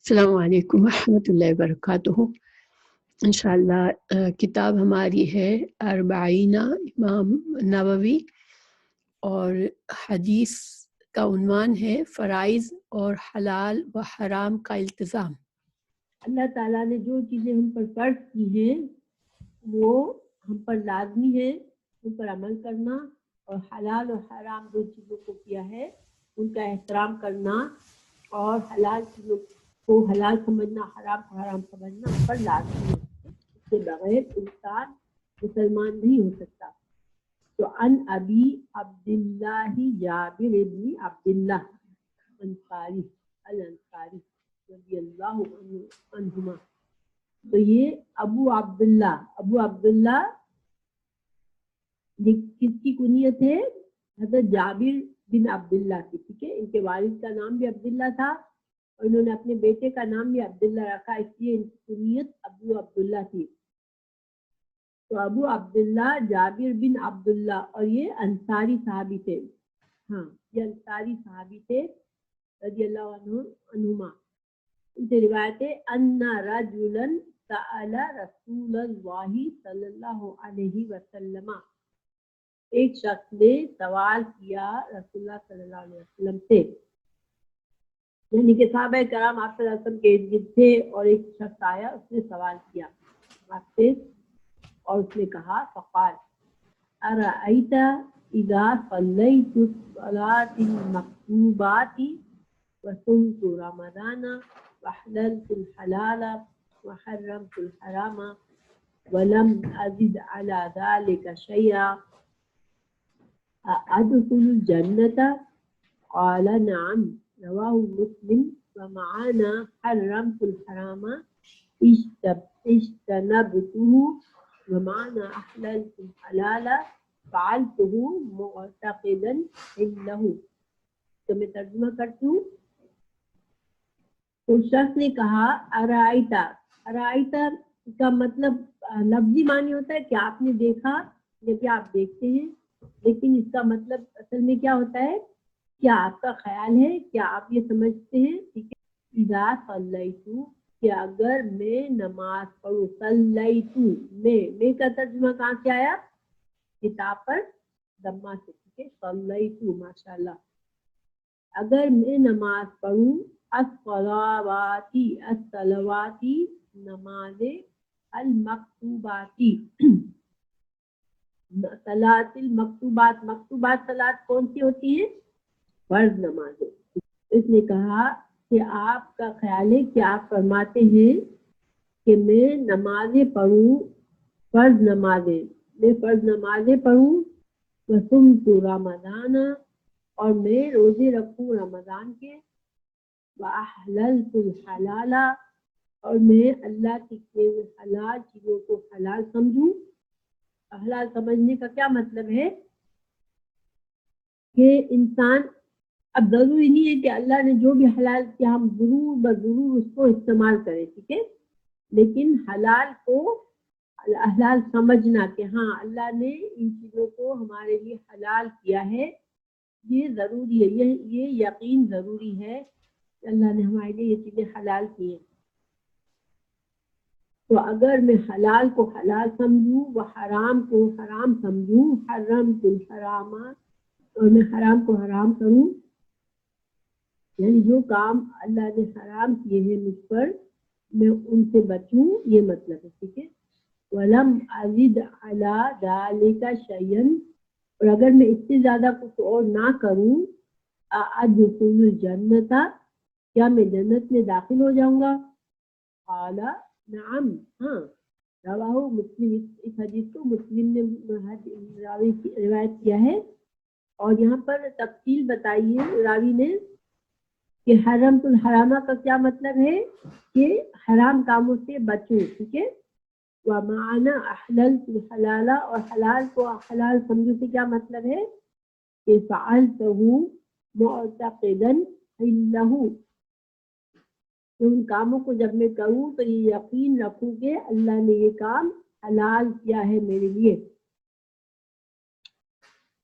السلام علیکم ورحمۃ اللہ وبرکاتہ۔ انشاءاللہ کتاب ہماری ہے اربعین امام نووی، اور حدیث کا عنوان ہے فرائض اور حلال و حرام کا التزام۔ اللہ تعالیٰ نے جو چیزیں ہم پر فرض کی ہیں وہ ہم پر لازمی ہے ان پر عمل کرنا، اور حلال اور حرام دو چیزوں کو کیا ہے ان کا احترام کرنا، اور حلال چیزوں کو حلال سمجھنا، حرام کو حرام سمجھنا ہم پر لازمی ہے۔ اس کے بغیر انسان مسلمان نہیں ہو سکتا۔ تو ان ابی عبداللہ جابر ابن عبداللہ انصاری الانصاری رضی اللہ عنہما، تو یہ ابو عبداللہ یہ کس کی کنیت ہے؟ حضرت جابر بن عبداللہ کی، ٹھیک ہے۔ ان کے والد کا نام بھی عبداللہ تھا اور انہوں نے اپنے بیٹے کا نام بھی عبداللہ رکھا، اس لیے ان کی کنیت ابو عبداللہ تھی۔ تو ابو عبداللہ جابر بن عبداللہ، اور یہ انصاری صحابی تھے، ہاں یہ انصاری صحابی تھے رضی اللہ عنہما۔ ان سے روایت ہے ان رجلا سأل رسول اللہ صلی اللہ علیہ وسلم، ایک شخص نے سوال کیا رسول اللہ صلی اللہ علیہ وسلم سے، یعنی کہ صحابہ کرام آپ صلی اللہ علیہ وسلم کے ارد گرد تھے اور ایک شخص آیا، اس نے سوال کیا آپ سے، اور اس نے کہا فقال ارأیت اذا صلیت الصلاة المکتوبات وصمت رمضان وحللت الحلال وحرمت الحرام ولم ازد على ذلك شيئا ادخل الجنة؟ قال نعم، رواه مسلم، ومعنا حرمت الحرام اجتنبته ومعنا احللت الحلال فعلته معتقدا انه۔ تو میں ترجمہ کرتی ہوں۔ تو شخص نے کہا ارائیتا کا مطلب لفظی معنی ہوتا ہے کہ آپ نے دیکھا یا کہ آپ دیکھتے ہیں، لیکن اس کا مطلب اصل میں کیا ہوتا ہے؟ کیا آپ کا خیال ہے، کیا آپ یہ سمجھتے ہیں، ٹھیک ہے، اذا صلیتو کہ اگر میں نماز پڑھوں، صلیتو میں کا ترجمہ کہاں سے آیا؟ کتاب پر ضمہ سے، ٹھیک ہے، صلیتو ماشاءاللہ، اگر میں نماز پڑھوں الصلواتی نماز المکتوباتی صلاۃ المکتوبات، مکتوبات صلاۃ کون سی ہوتی ہیں؟ فرض نمازیں۔ اس نے کہا کہ آپ کا خیال ہے کہ آپ فرماتے ہیں کہ میں نمازیں پڑھوں، فرض نمازیں پڑھوں، وصمت رمضان اور میں روزے رکھوں رمضان کے، وَأَحْلَلْتُ الْحَلَالَ اور میں اللہ کی حلال چیزوں کو حلال سمجھوں۔ حلال سمجھنے کا کیا مطلب ہے کہ انسان، اب ضروری نہیں ہے کہ اللہ نے جو بھی حلال کیا ہم ضرور بضرور اس کو استعمال کریں، ٹھیک ہے، لیکن حلال کو حلال سمجھنا کہ ہاں اللہ نے ان چیزوں کو ہمارے لیے حلال کیا ہے، یہ ضروری ہے، یہ یقین ضروری ہے کہ اللہ نے ہمارے لیے یہ چیزیں حلال کی ہیں۔ تو اگر میں حلال کو حلال سمجھوں، وہ حرام کو حرام سمجھوں، حرمت الحرام اور میں حرام کو حرام کروں، یعنی جو کام اللہ نے حرام کیے ہیں مجھ پر میں ان سے بچوں، یہ مطلب ہے، ٹھیک ہے۔ وَلَمْ أَزِدْ عَلَى ذَلِكَ شَيْئًا اور اگر میں اس سے زیادہ کچھ اور نہ کروں، أَدْخُلُ الْجَنَّةَ کیا میں جنت میں داخل ہو جاؤں گا؟ قال نعم، ہاں، رواہ مسلم، اس حدیث کو مسلم نے راوی روایت کیا ہے، اور یہاں پر تفصیل بتائی ہے راوی نے کہ حرمت الحرامہ کا کیا مطلب ہے کہ حرام کاموں سے بچوں، ٹھیک ہے، وَمَعَنَا أَحْلَلْتُ الْحَلَالَ اور حلال کو حلال سمجھو سے کیا مطلب ہے کہ فَعَلْتُهُ مُعْتَقِدًا إِنَّهُ ان کاموں کو جب میں کروں تو یہ یقین رکھوں کہ اللہ نے یہ کام حلال کیا ہے میرے لیے۔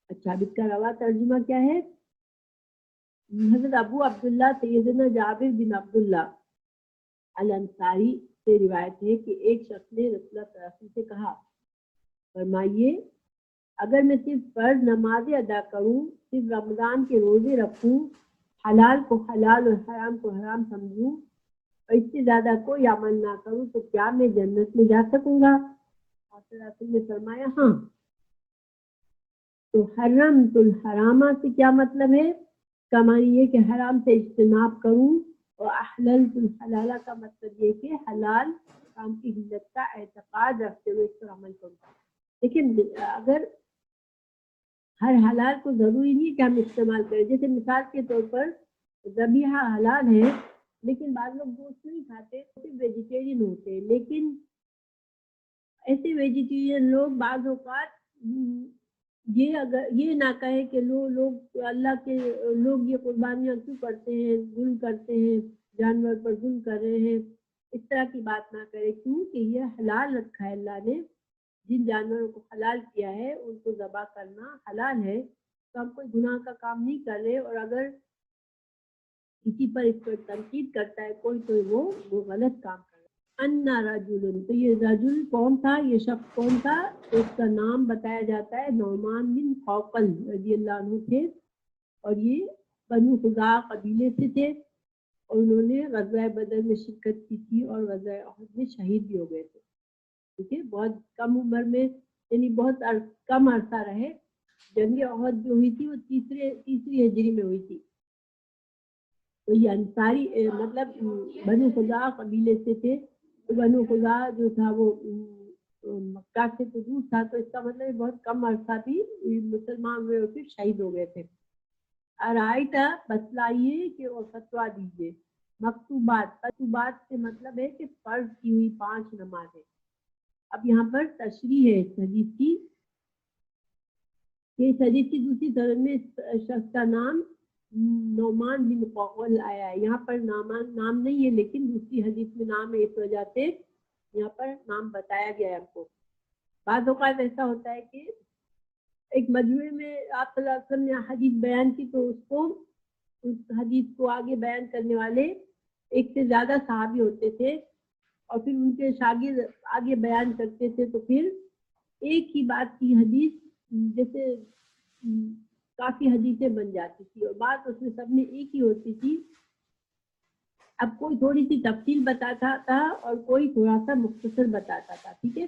اچھا، اب اس کا روا ترجمہ کیا ہے؟ حضرت ابو عبداللہ سیدنا جابر بن عبداللہ الانصاری سے روایت ہے کہ ایک شخص نے رسول اللہ صلی اللہ علیہ وسلم سے کہا، فرمائیے اگر میں صرف فرض نمازیں ادا کروں، صرف رمضان کے روزے رکھوں، حلال کو حلال اور حرام کو حرام سمجھوں اور اس سے زیادہ کوئی عمل نہ کروں تو کیا میں جنت میں جا سکوں گا؟ آپ صلی اللہ علیہ وسلم نے فرمایا ہاں۔ تو حرمت الحرامہ سے کیا مطلب ہے؟ کا معنی یہ کہ حرام سے اجتناب کروں، اور احللت الحلالہ کا مطلب یہ کہ حلال کام کی حلت کا اعتقاد رکھتے ہوئے اس پر عمل کروں۔ لیکن اگر ہر حلال کو ضروری نہیں کہ ہم استعمال کریں، جیسے مثال کے طور پر ذبیحہ حلال ہے لیکن بعض لوگ گوشت نہیں کھاتے، صرف ویجیٹیرین ہوتے ہیں، لیکن ایسے ویجیٹیرین لوگ بعض اوقات یہ نہ کہیں کہ لوگ اللہ کے لوگ یہ قربانیاں کیوں کرتے ہیں، ظلم کرتے ہیں، جانور پر ظلم کر رہے ہیں، اس طرح کی بات نہ کرے، کیونکہ یہ حلال رکھا ہے اللہ نے، جن جانوروں کو حلال کیا ہے ان کو ذبح کرنا حلال ہے، تو ہم کوئی گناہ کا کام نہیں کر رہے، اور اگر کسی پر اس پر تنقید کرتا ہے کوئی تو وہ غلط کام کر رہا ہے۔ انا رجل، تو یہ رجل کون تھا، یہ شخص کون تھا؟ اس کا نام بتایا جاتا ہے نعمان بن خوقل رضی اللہ عنہ تھے، اور یہ بنو خزاعہ قبیلے سے تھے، اور انہوں نے غزوہ بدر میں شرکت کی تھی اور غزوہ احد میں شہید بھی ہو گئے تھے۔ ٹھیک ہے، بہت کم عمر میں، یعنی بہت کم عرصہ رہے۔ جنگ احد جو ہوئی تھی وہ تیسری ہجری میں ہوئی تھی۔ تو یہ انصاری مطلب بنو خزاعہ قبیلے سے تھے، تو بنو خزاعہ جو تھا وہ مکہ سے تو دور تھا، تو اس کا مطلب بہت کم عرصہ بھی مسلمان ہوئے اور پھر شہید ہو گئے تھے۔ ارائیتا، بتلائیے کہ اور فتویٰ دیجیے، مکتوبات سے مطلب ہے کہ فرض کی ہوئی 5 نمازیں۔ اب یہاں پر تشریح ہے اس حدیث کی، کہ اس حدیث کی دوسری طرف میں شخص کا نام نعمان بن خوقل آیا ہے، یہاں پر نام نہیں ہے، لیکن دوسری حدیث میں نام ہے، اس وجہ سے یہاں پر نام بتایا گیا ہے ہم کو۔ بعض اوقات ایسا ہوتا ہے کہ ایک مجموعے میں آپ صلی اللہ علیہ وسلم نے حدیث بیان کی، تو اس حدیث کو آگے بیان کرنے والے ایک سے زیادہ صحابی ہوتے تھے، اور پھر ان کے شاگرد آگے بیان کرتے تھے، تو پھر ایک ہی بات کی حدیث جیسے کافی حدیثیں بن جاتی تھی، اور بات اس میں سب میں ایک ہی ہوتی تھی۔ اب کوئی تھوڑی سی تفصیل بتاتا تھا اور کوئی تھوڑا سا مختصر بتاتا تھا، ٹھیک ہے،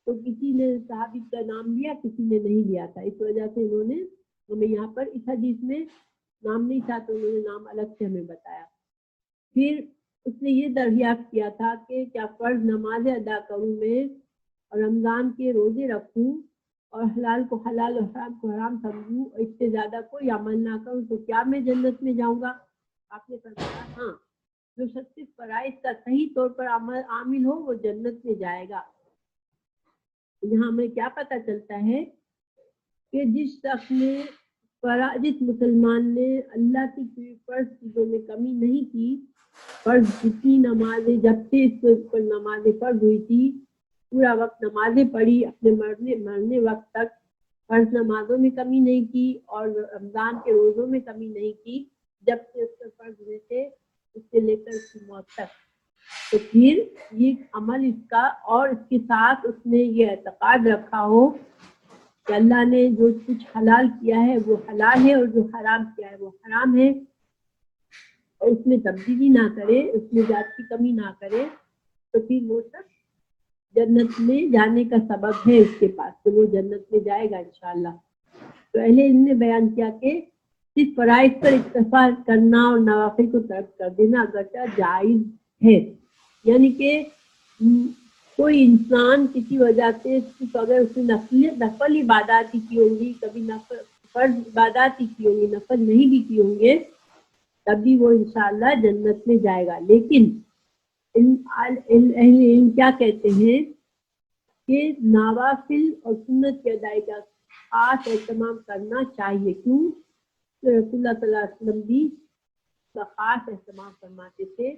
تو کسی نے صحابی کا نام لیا، کسی نے نہیں لیا تھا، اس وجہ سے انہوں نے ہمیں یہاں پر اس حدیث میں نام نہیں تھا تو انہوں نے نام الگ سے ہمیں بتایا۔ پھر اس نے یہ دریافت کیا تھا کہ کیا فرض نمازیں ادا کروں میں، اور رمضان کے روزے رکھوں، اور حلال کو حلال اور حرام کو حرام سمجھوں، اور اس سے زیادہ کوئی عمل نہ کروں تو کیا میں جنت میں جاؤں گا؟ آپ نے فرمایا ہاں، جو شخص فرائض کا صحیح طور پر عامل ہو وہ جنت میں جائے گا۔ یہاں ہمیں کیا پتہ چلتا ہے کہ جس مسلمان نے اللہ کی فرض چیزوں میں کمی نہیں کی، فرض جتنی نمازیں جب سے اس پر نمازیں فرض ہوئی تھی پورا وقت نمازیں پڑھی، اپنے مرنے وقت تک فرض نمازوں میں کمی نہیں کی، اور رمضان کے روزوں میں کمی نہیں کی جب سے اس پر فرض ہوئے تھے اس سے لے کر اس کی موت تک، تو پھر یہ عمل اس کا، اور اس کے ساتھ اس نے یہ اعتقاد رکھا ہو کہ اللہ نے جو کچھ حلال کیا ہے وہ حلال ہے، اور جو حرام کیا ہے وہ حرام ہے، اور اس میں تبدیلی نہ کرے، اس میں ذات کی کمی نہ کرے، تو پھر وہ سب جنت میں جانے کا سبب ہے اس کے پاس، تو وہ جنت میں جائے گا انشاءاللہ۔ تو اہل علم نے بیان کیا کہ صرف فرائض پر اکتفا کرنا اور نوافل کو ترک کر دینا اگرچہ جائز ہے، یعنی کہ کوئی انسان کسی وجہ سے صرف اگر اس نے نفل عبادات ہی کی ہوں گی، کبھی فرض عبادات ہی کی ہوں گی، نفل نہیں بھی کی ہوں گے، تب بھی وہ انشاءاللہ جنت میں جائے گا۔ لیکن اہل علم کیا کہتے ہیں کہ نوافل اور سنت کی ادائیگی کا خاص اہتمام کرنا چاہیے، کیوں؟ رسول اللہ صلی اللہ علیہ وسلم بھی اس کا خاص اہتمام فرماتے تھے۔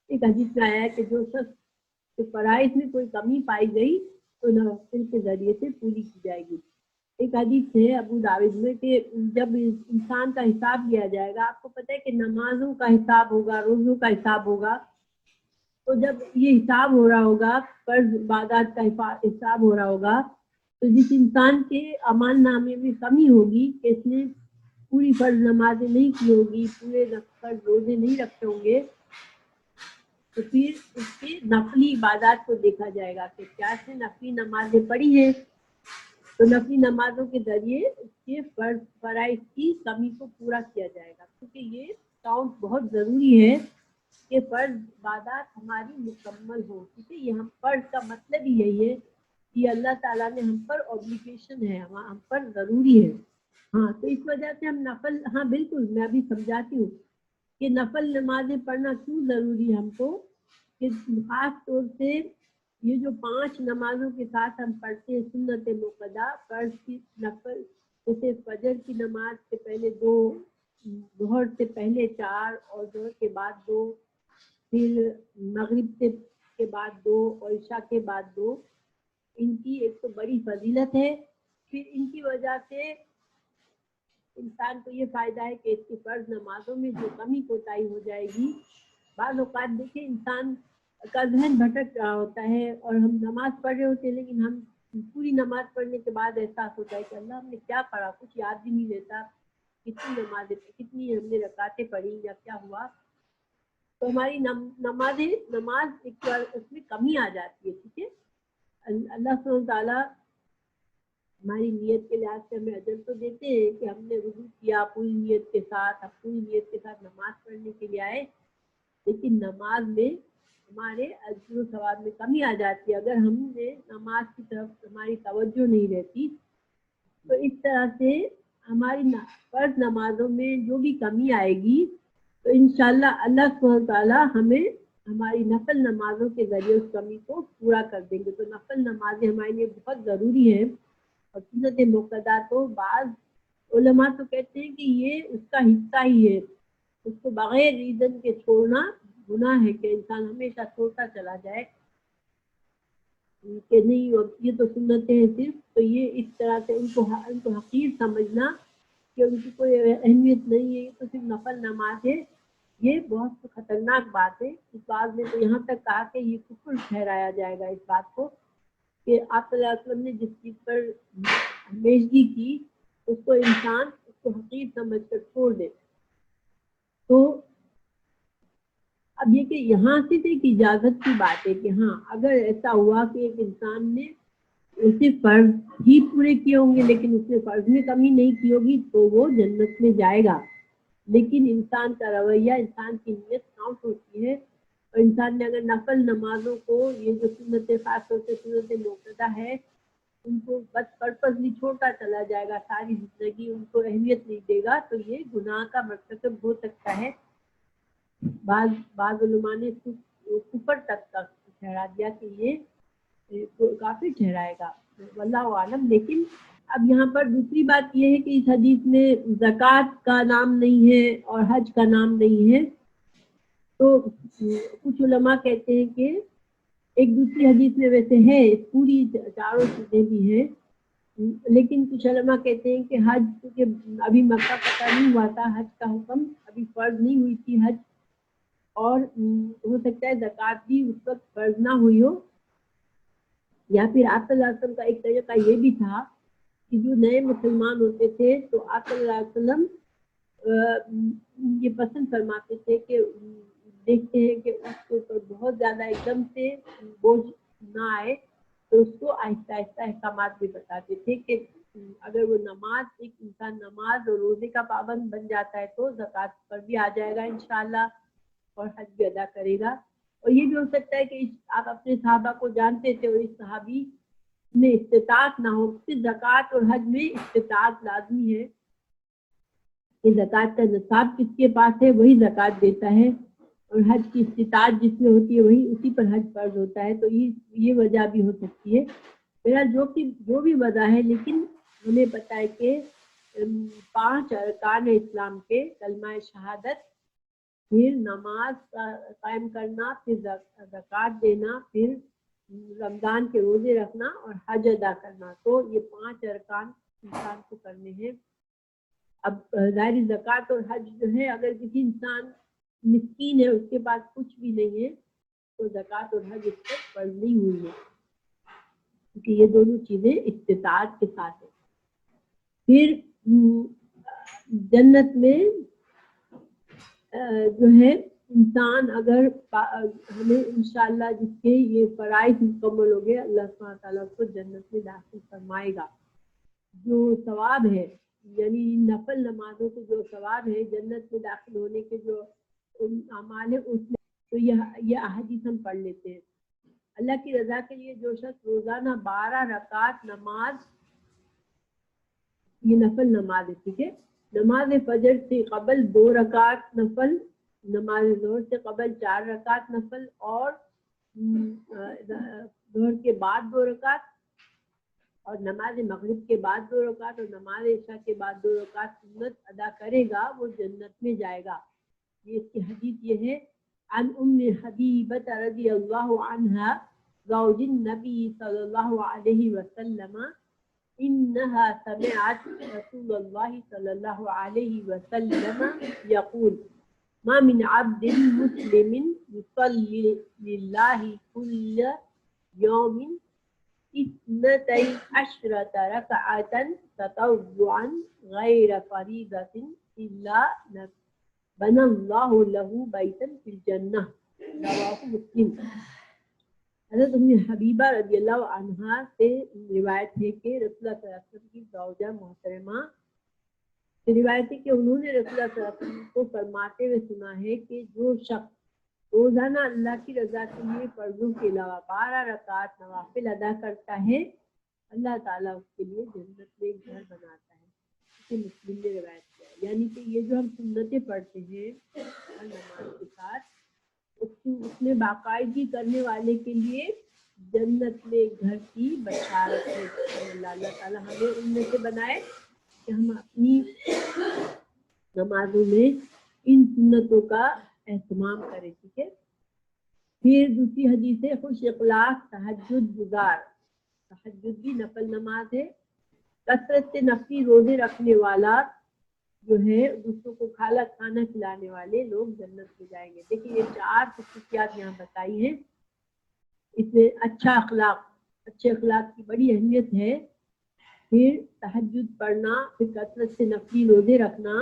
ایک حدیث میں آیا ہے کہ جو شخص کے فرائض میں کوئی کمی پائی گئی تو نوافل کے ذریعے سے پوری کی جائے گی۔ ایک حدیث ہے ابو داؤد میں کہ جب انسان کا حساب لیا جائے گا، آپ کو پتہ ہے کہ نمازوں کا حساب ہوگا، روزوں کا حساب ہوگا، تو جب یہ حساب ہو رہا ہوگا، فرض عبادات کا حساب ہو رہا ہوگا، تو جس انسان کے اعمال نامے میں کمی ہوگی کہ اس نے پوری فرض نمازیں نہیں کی ہوگی، پورے فرض روزے نہیں رکھے ہوں گے، تو پھر اس کے نفلی عبادات کو دیکھا جائے گا کہ کیا اس نے نفلی نمازیں پڑھی ہیں، تو نفلی نمازوں کے ذریعے اس کے فرائض کی کمی کو پورا کیا جائے گا، کیونکہ یہ کاؤنٹ بہت ضروری ہے کہ فرض عبادات ہماری مکمل ہو، کیونکہ یہ ہم فرض کا مطلب ہی یہی ہے کہ اللہ تعالیٰ نے ہم پر اوبلیگیشن ہے، ہم پر ضروری ہے۔ ہاں، تو اس وجہ سے ہم نفل، ہاں بالکل میں ابھی سمجھاتی ہوں کہ نفل نمازیں پڑھنا کیوں ضروری ہے ہم کو، کہ خاص طور سے یہ جو 5 نمازوں کے ساتھ ہم پڑھتے ہیں سنت موقدہ، فرض کی نفل، جیسے فجر کی نماز سے پہلے 2، ظہر سے پہلے 4 اور ظہر کے بعد 2، پھر مغرب کے بعد 2 اور عشاء کے بعد 2، ان کی ایک تو بڑی فضیلت ہے، پھر ان کی وجہ سے انسان کو یہ فائدہ ہے کہ اس کی فرض نمازوں میں جو کمی کوتاہی ہو جائے گی۔ بعض اوقات دیکھیں انسان کا ذہن بھٹک رہا ہوتا ہے اور ہم نماز پڑھ رہے ہوتے ہیں، لیکن ہم پوری نماز پڑھنے کے بعد احساس ہوتا ہے کہ اللہ ہم نے کیا پڑھا، کچھ یاد بھی نہیں رہتا، کتنی نمازیں، کتنی ہم نے رکعتیں پڑھی یا کیا ہوا، تو ہماری نماز ایک اس میں کمی آ جاتی ہے۔ ٹھیک ہے، اللہ سبحانہ وتعالیٰ ہماری نیت کے لحاظ سے ہمیں اجر تو دیتے ہیں کہ ہم نے وضو کیا پوری نیت کے ساتھ، ہم پوری نیت کے ساتھ نماز پڑھنے کے لیے آئے، لیکن نماز میں ہمارے اجر و ثواب میں کمی آ جاتی ہے اگر ہم نے نماز کی طرف ہماری توجہ نہیں رہتی۔ تو اس طرح سے ہماری فرض نمازوں میں جو بھی کمی آئے گی تو انشاءاللہ اللہ سبحانہ وتعالیٰ ہمیں ہماری نفل نمازوں کے ذریعے اس کمی کو پورا کر دیں گے۔ تو نفل نمازیں ہمارے لیے بہت ضروری ہیں، اور سنت موقدہ تو بعض علماء تو کہتے ہیں کہ یہ اس کا حصہ ہی ہے، اس کو بغیر ریزن کے چھوڑنا گناہ ہے کہ انسان ہمیشہ چھوڑتا چلا جائے کہ نہیں یہ تو سنتیں ہیں صرف، تو یہ اس طرح سے ان کو حقیر سمجھنا کہ ان کی کوئی اہمیت نہیں ہے، یہ تو صرف نفل نماز ہے، یہ بہت خطرناک بات ہے۔ اس بات نے تو یہاں تک کہا کہ یہ کفر ٹھہرایا جائے گا اس بات کو کہ آپ صلی اللہ علیہ وسلم نے جس چیز پر ہمیشگی کی اس کو انسان اس کو حقیر سمجھ کر چھوڑ دے۔ تو اب یہ کہ یہاں صرف ایک اجازت کی بات ہے کہ ہاں اگر ایسا ہوا کہ ایک انسان نے صرف فرض ہی پورے کیے ہوں گے لیکن اس نے فرض میں کمی نہیں کی ہوگی تو وہ جنت میں جائے گا، لیکن انسان کا رویہ، انسان کی نیت کاؤنٹ ہوتی ہے، اور انسان نے اگر نفل نمازوں کو، یہ جو سنت خاص طور سے سنت موقدہ ہے، ان کو بس پرپزلی چھوٹا چلا جائے گا ساری زندگی، ان کو اہمیت نہیں دے گا، تو یہ گناہ کا مرتکب ہو سکتا ہے۔ بعض علماء نے کفر تک کا ٹھہرا دیا کہ یہ کافی ٹھہرائے گا، واللہ عالم۔ لیکن اب یہاں پر دوسری بات یہ ہے کہ اس حدیث میں زکوٰۃ کا نام نہیں ہے اور حج کا نام نہیں ہے، تو کچھ علماء کہتے ہیں کہ ایک دوسری حدیث میں ویسے ہے پوری چاروں چیزیں بھی ہیں، لیکن کچھ علماء کہتے ہیں کہ حج، کیونکہ ابھی مکہ فتح نہیں ہوا تھا، حج کا حکم ابھی فرض نہیں ہوئی تھی حج، اور ہو سکتا ہے زکوٰۃ بھی اس وقت فرض نہ ہوئی ہو، یا پھر آپ صلی اللہ علیہ وسلم کا ایک طریقہ یہ بھی تھا کہ جو نئے مسلمان ہوتے تھے تو آپ صلی اللہ علیہ وسلم یہ پسند فرماتے تھے کہ دیکھتے ہیں کہ اس کے اوپر بہت زیادہ ایک دم سے بوجھ نہ آئے، تو اس کو آہستہ آہستہ احکامات بھی بتاتے تھے کہ اگر وہ نماز، ایک انسان نماز اور روزے کا پابند بن جاتا ہے تو زکوٰۃ پر بھی آ جائے گا انشاءاللہ، اور حج بھی ادا کرے گا۔ اور یہ بھی ہو سکتا ہے کہ آپ اپنے صحابہ کو جانتے تھے اور اس صحابی میں استطاعت نہ ہو، صرف زکوٰۃ اور حج میں استطاعت لازمی ہے کہ زکوٰۃ کا نصاب کس کے پاس ہے وہی زکوٰۃ دیتا ہے، اور حج کی استطاعت جس میں ہوتی ہے وہی اسی پر حج فرض ہوتا ہے، تو یہ وجہ بھی ہو سکتی ہے۔ میرا جو بھی وجہ ہے، لیکن ہمیں پتہ ہے کہ 5 ارکان اسلام کے کلمہ شہادت، پھر نماز قائم کرنا، پھر زکوٰۃ دینا، پھر رمضان کے روزے رکھنا اور حج ادا کرنا، تو یہ 5 ارکان انسان کو کرنے ہیں۔ اب ظاہر زکوٰۃ اور حج جو ہے، اگر کسی انسان مسکین ہے، اس کے پاس کچھ بھی نہیں ہے، تو تو زکوٰۃ اور حج اس پر فرض نہیں ہوئی ہے، کیونکہ یہ دونوں چیزیں استطاعت کے ساتھ ہیں۔ پھر جنت میں جو ہے انسان اگر ہمیں انشاءاللہ جس کے یہ فرائض مکمل ہو گئے، اللہ سبحانہ تعالیٰ کو جنت میں داخل فرمائے گا۔ جو ثواب ہے یعنی نفل نمازوں کے جو ثواب ہے جنت میں داخل ہونے کے جو اعمال ہے اس میں، تو یہ احادیث ہم پڑھ لیتے ہیں۔ اللہ کی رضا کے لیے جو شخص روزانہ 12 رکعت نماز، یہ نفل نماز ہے، ٹھیک ہے، نماز فجر سے قبل 2 رکعت نفل، نماز ظہر سے قبل 4 رکعت نفل، اور ظہر کے بعد 2 رکعت، اور نماز مغرب کے بعد 2 رکعت، اور نماز عشاء کے بعد 2 رکعت سنت ادا کرے گا، وہ جنت میں جائے گا۔ یہ اس کی حدیث یہ ہے، عن ام حبیبۃ رضی اللہ عنہا زوج النبی صلی اللہ علیہ وسلم انها سمعت رسول اللہ صلی اللہ علیہ وسلم یقول ما من عبد مسلم يصلي لله كل يوم 12 ركعة تطوعا غير فريضة إلا بنى الله له بيتا في الجنة، رواه مسلم۔ حضرت ام حبیبہ رضی اللہ عنہا سے روایت ہے کہ رسول اللہ صلی اللہ علیہ وسلم کی زوجہ محترمہ سے روایت ہے کہ انہوں نے رسول اللہ صلی اللہ علیہ وسلم کو فرماتے ہوئے سنا ہے کہ جو شخص روزانہ اللہ کی رضا کے لیے فرضوں کے علاوہ 12 رکعت نوافل ادا کرتا ہے، اللہ تعالیٰ اس کے لیے جنت میں ایک گھر بناتا ہے۔ اسے مسلم نے روایت کیا ہے، یعنی کہ یہ جو ہم سنتیں پڑھتے ہیں ہر نماز کے ساتھ، اس میں باقاعدگی کرنے والے کے لیے جنت میں ایک گھر کی بشارت ہے۔ اللہ تعالیٰ ہمیں ان میں سے بنائے کہ ہم اپنی نمازوں میں ان سنتوں کا اہتمام کریں، ٹھیک ہے۔ پھر دوسری حدیث ہے، خوش اخلاق تہجد گزار، تہجد بھی نفل نماز ہے، کثرت سے نفلی روزے رکھنے والا جو ہے دوسروں کو کھانا کھلانے والے لوگ جنت میں جائیں گے۔ دیکھیں یہ 4 خصوصیات یہاں بتائی ہیں، اس میں اچھا اخلاق، اچھے اخلاق کی بڑی اہمیت ہے۔ پھر تہجد پڑھنا، پھر کثرت سے نفلی روزے رکھنا،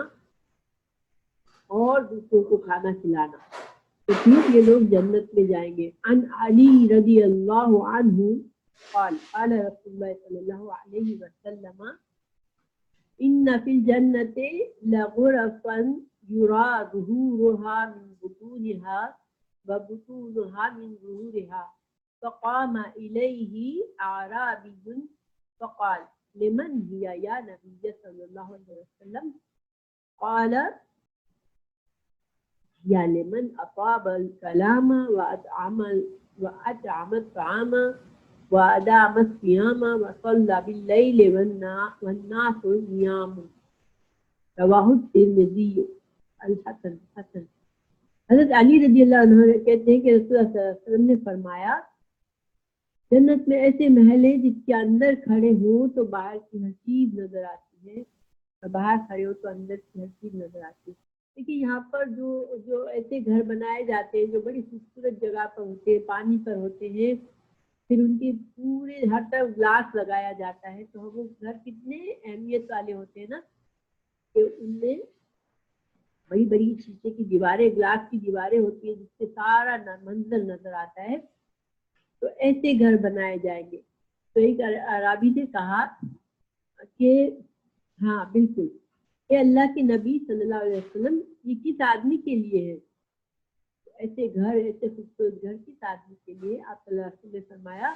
اور دوسروں کو کھانا کھلانا، تو پھر یہ لوگ جنت میں جائیں گے۔ عن علی رضی اللہ عنہ قال قال رسول اللہ صلی اللہ علیہ وسلم ان فی الجنت لغرفا یرا ظہورها من بطونها وبطونها من ظہورها فقام الیہ اعرابی فقال لمن هی یا نبی صلی اللہ علیہ وسلم قال یا لمن اطاب الکلام وأطعم الطعام وأدام الصيام وصلى بالليل والناس نيام، رواہ الترمذی الحسن حسن۔ حضرت علی رضی اللہ عنہ کہتے ہیں کہ رسول اللہ صلی اللہ علیہ وسلم نے فرمایا، جنت میں ایسے محل ہیں جس کے اندر کھڑے ہوں تو باہر کی ہر چیز نظر آتی ہے، اور باہر کھڑے ہو تو اندر کی ہر چیز نظر آتی ہے۔ دیکھیے یہاں پر جو ایسے گھر بنائے جاتے ہیں جو بڑی خوبصورت جگہ پر ہوتے ہیں، پانی پر ہوتے ہیں، پھر ان کی پورے ہر طرف گلاس لگایا جاتا ہے، تو وہ گھر کتنے اہمیت والے ہوتے ہیں نا، کہ ان میں بڑی بڑی شیشے کی دیواریں، گلاس کی دیواریں ہوتی ہیں جس سے سارا منظر نظر آتا ہے، تو ایسے گھر بنائے جائیں گے۔ تو ایک عرابی نے کہا کہ ہاں بالکل، کہ اللہ کے نبی صلی اللہ علیہ وسلم یہ کس آدمی کے لیے ہے؟ ایسے گھر، ایسے خوبصورت گھر کس آدمی کے لیے؟ آپ صلی اللہ علیہ وسلم نے فرمایا،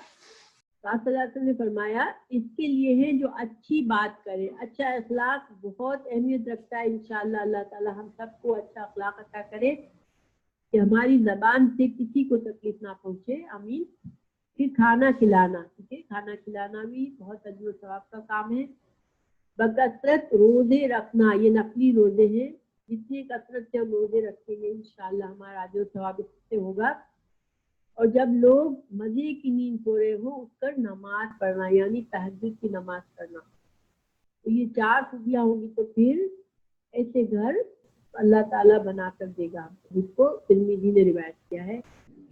آپ صلی اللہ علیہ وسلم نے فرمایا اس کے لیے ہے جو اچھی بات کرے۔ اچھا اخلاق بہت اہمیت رکھتا ہے، انشاءاللہ اللہ تعالی ہم سب کو اچھا اخلاق عطا کرے کہ ہماری زبان سے کسی کو تکلیف نہ پہنچے، آمین۔ پھر کھانا کھلانا، ٹھیک ہے، کھانا کھلانا بھی بہت اجر و ثواب کا کام ہے۔ بکثرت روزے رکھنا، یہ نفلی روزے ہیں، جتنی کثرت سے ہم روزے رکھیں گے انشاءاللہ ہمارا اجر و ثواب اس سے ہوگا۔ اور جب لوگ مزے کی نیند سو رہے ہوں اٹھ کر نماز پڑھنا، یعنی تہجد کی نماز پڑھنا، تو یہ 4 خوبیاں ہوں گی تو پھر ایسے گھر اللہ تعالیٰ بنا کر دے گا، جس کو ترمذی نے روایت کیا ہے۔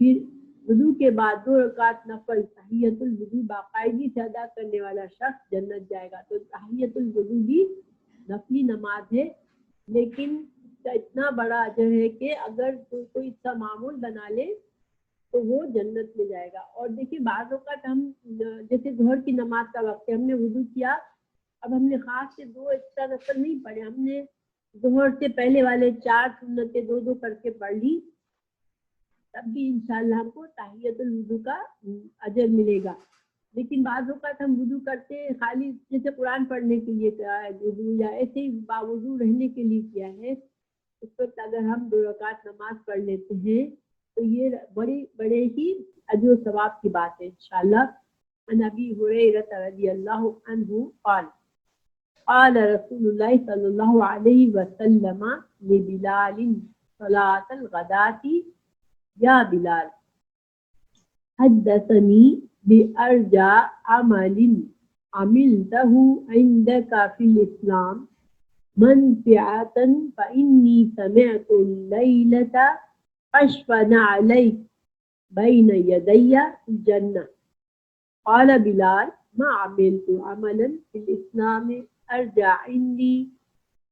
پھر وضو کے بعد 2 رکعت نفل تحیۃ الوضو باقاعدگی سے ادا کرنے والا شخص جنت جائے گا۔ تو تحیۃ الوضو بھی نفلی نماز ہے، لیکن اس کا اتنا بڑا اجر ہے کہ اگر کوئی اس کا معمول بنا لے تو وہ جنت میں جائے گا۔ اور دیکھیے بعض اوقات ہم جیسے ظہر کی نماز کا وقت ہے، ہم نے وضو کیا، اب ہم نے خاص سے 2 ایکسٹرا نفل نہیں پڑھے، ہم نے ظہر سے پہلے والے 4 سنتیں 2 کر کے پڑھ لی، تب بھی انشاءاللہ ہم کو تحیۃ الوضو کا اجر ملے گا۔ لیکن بعض اوقات ہم وضو کرتے ہیں خالی جیسے قرآن پڑھنے کے لیے کیا ہے وضو، یا ایسے ہی باوضو رہنے کے لیے کیا ہے، اس وقت اگر ہم 2 رکعت نماز پڑھ لیتے ہیں تو یہ بڑے ہی اجر و ثواب کی بات ہے انشاءاللہ۔ عن ابی ہریرہ رضی اللہ عنہ قال قال رسول اللہ صلی اللہ علیہ وسلم لبلال صلاة الغداة یا بلال حدثنی بأرجى عمل عملته عندك في الإسلام منفعة فإني سمعت الليلة أشفن عليك بين يدي الجنة۔ قال بلال ما عملت عملا في الإسلام أرجى عندي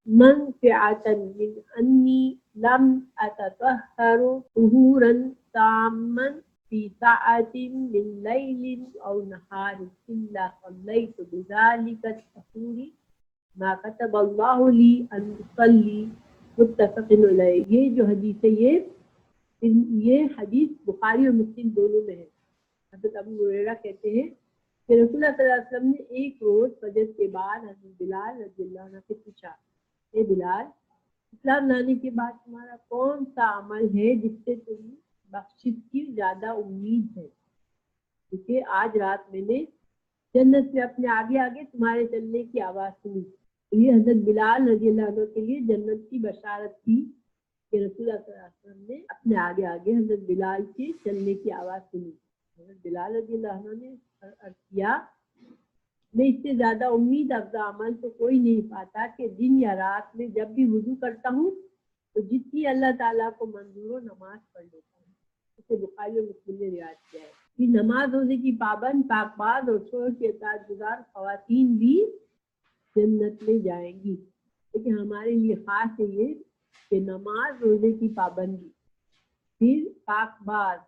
منفعة من أني لم أتطهر طهورا تاما في ساعة من ليل أو نهار إلا صليت بذلك الطهور ما كتب الله لي أن أصلي۔ متفق علیہ۔ یہ جو حدیث ہے یہ حدیث بخاری اور مسلم دونوں میں ہے۔ حضرت ابو ہریرہ کہتے ہیں کہ رسول اللہ صلی اللہ علیہ وسلم نے ایک روز فجر کے بعد حضرت بلال رضی اللہ عنہ سے پوچھا، اے بلال، اسلام لانے کے بعد تمہارا کون سا عمل ہے جس سے تم بخشش کی زیادہ امید ہے؟ کیونکہ آج رات میں نے جنت میں اپنے آگے آگے تمہارے چلنے کی آواز سنی۔ یہ حضرت بلال رضی اللہ عنہ کے لیے جنت کی بشارت تھی کہ رسول اللہ صلی اللہ علیہ وسلم نے اپنے آگے آگے حضرت بلال کے چلنے کی آواز سنی۔ حضرت بلال رضی اللہ عنہ نے عرض کیا، میں اس سے زیادہ امید افزا عمل تو کوئی نہیں پاتا کہ دن یا رات میں جب بھی وضو کرتا ہوں تو جتنی اللہ تعالیٰ کو منظور ہو نماز پڑھ لیتا ہوں۔ اسے بخاری اور مسلم نے روایت کیا ہے کہ نماز روزے کی پابند پاک باز اور شوہر کی اطاعت گزار خواتین بھی جنت میں جائیں گی۔ لیکن ہمارے لیے خاص ہے یہ کہ نماز روزے کی پابندی، پھر پاک باز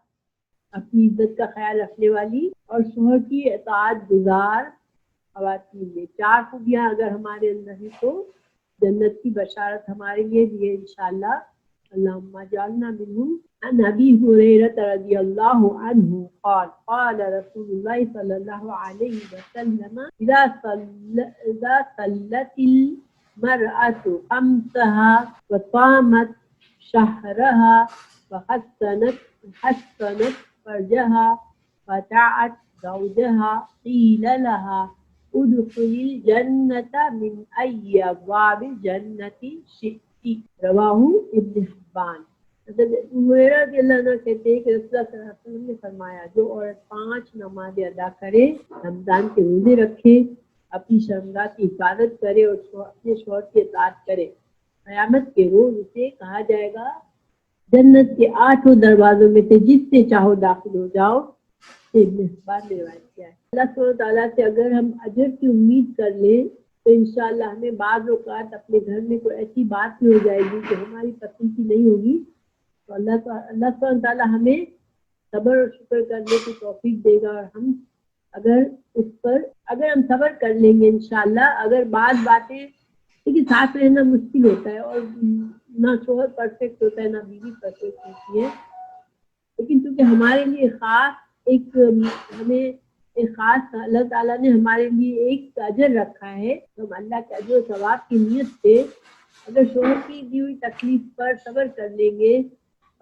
اپنی عزت کا خیال رکھنے والی اور شوہر کی اطاعت گزار خواتین میں 4 خوبیاں اگر ہمارے اندر ہیں تو جنت کی بشارت ہمارے لیے بھی ہے انشاءاللہ۔ اللہم اجعلنا منہم۔ عن ابی ہریرہ رضی اللہ عنہ قال قال رسول اللہ صلی اللہ علیہ وسلم اذا صلت المرأة خمسها وصامت شهرها وحسنت فرجها وطاعت زوجها قیل لها ادخلی الجنة من ای ابواب الجنة شئت۔ رواہ ابن حبان۔ حضرت ابو ہریرہ رضی اللہ عنہ کہتے ہیں کہ رسول اللہ صلی اللہ علیہ وسلم نے فرمایا، جو عورت 5 نمازیں ادا کرے، رمضان کے روزے رکھے، اپنی شرمگاہ کی حفاظت کرے اور اپنے شوہر کی اطاعت کرے، قیامت کے روز اسے کہا جائے گا جنت کے 8 دروازوں میں سے جس سے چاہو داخل ہو جاؤ۔ ابن حبان نے روایت کیا ہے۔ اللہ سبحانہ تعالیٰ سے اگر ہم اجر کی امید کر لیں تو انشاءاللہ ہمیں بعض اوقات اپنے گھر میں کوئی ایسی بات بھی ہو جائے گی کہ ہماری پسند کی نہیں ہوگی، تو اللہ سبحانہ تعالیٰ ہمیں صبر اور شکر کرنے کی توفیق دے گا، اور ہم اگر ہم صبر کر لیں گے انشاءاللہ، اگر بعض باتیں لیکن ساتھ رہنا مشکل ہوتا ہے اور نہ شوہر پرفیکٹ ہوتا ہے نہ بیوی پرفیکٹ ہوتی ہے، لیکن چونکہ ہمارے لیے خاص اللہ تعالیٰ نے ہمارے لیے ایک اجر رکھا ہے، تو ہم اللہ کے اجر و ثواب کی نیت سے اگر شوہر کی دی ہوئی تکلیف پر صبر کر لیں گے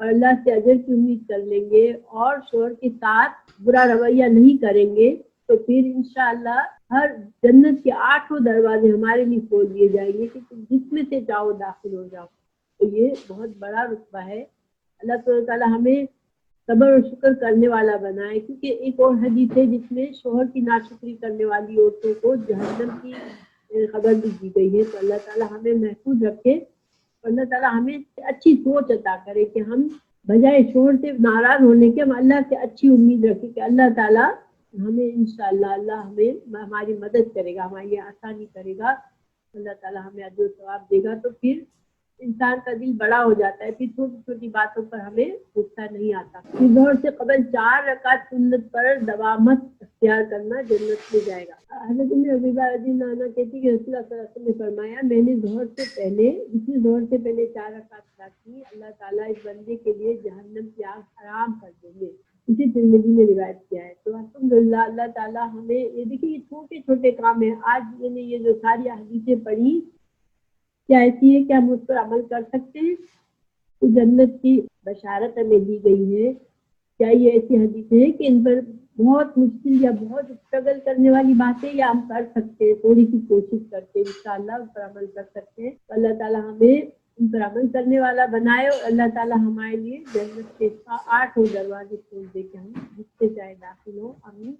اور اللہ سے اجر کی امید کر لیں گے اور شوہر کے ساتھ برا رویہ نہیں کریں گے تو پھر انشاءاللہ ہر جنت کے 8 دروازے ہمارے لیے کھول دیے جائیں گے کہ تم جس میں سے چاہو داخل ہو جاؤ۔ تو یہ بہت بڑا رتبہ ہے۔ اللہ سبحانہ تعالیٰ ہمیں صبر اور شکر کرنے والا بنائے، کیونکہ ایک اور حدیث ہے جس میں شوہر کی ناشکری کرنے والی عورتوں کو جہنم کی خبر بھی دی گئی ہے۔ تو اللہ تعالیٰ ہمیں محفوظ رکھے اور اللہ تعالیٰ ہمیں اچھی سوچ عطا کرے کہ ہم بجائے شور سے ناراض ہونے کے ہم اللہ سے اچھی امید رکھیں کہ اللہ تعالیٰ ہمیں انشاءاللہ اللہ ہمیں ہماری مدد کرے گا، ہماری آسانی کرے گا، اللہ تعالیٰ ہمیں اجر و ثواب دے گا. تو پھر انسان کا دل بڑا ہو جاتا ہے، پھر چھوٹی چھوٹی باتوں پر ہمیں غصہ نہیں آتا. پھر ظہر سے قبل 4 رکعت سنت پر دوامت اختیار کرنا جنت میں جائے گا. حضرت حبیبہ رضی اللہ عنہا کہتی کہ رسول اللہ صلی اللہ علیہ وسلم نے فرمایا میں نے ظہر سے پہلے 4 رکعت ادا کی، اللہ تعالیٰ اس بندے کے لیے جہنم کی آگ حرام کر دیں گے. اسی ترمذی نے روایت کیا ہے. تو الحمدللہ اللہ تعالیٰ ہمیں یہ دیکھیے یہ چھوٹے چھوٹے کام ہیں. آج میں نے یہ جو ساری حدیثیں پڑھی کیا ایسی ہے کہ ہم اس پر عمل کر سکتے ہیں؟ تو جنت کی بشارت ہمیں دی گئی ہے. کیا یہ ایسی حدیثیں ہیں کہ ان پر بہت مشکل یا بہت اسٹرگل کرنے والی باتیں یا ہم کر سکتے ہیں، تھوڑی سی کوشش کرتے ہیں انشاءاللہ ان پر عمل کر سکتے ہیں. اللہ تعالیٰ ہمیں ان پر عمل کرنے والا بنائے اور اللہ تعالیٰ ہمارے لیے جنت کے 8 دروازے کھول دے کہ ہم جس سے چاہے داخل ہوں. آمین.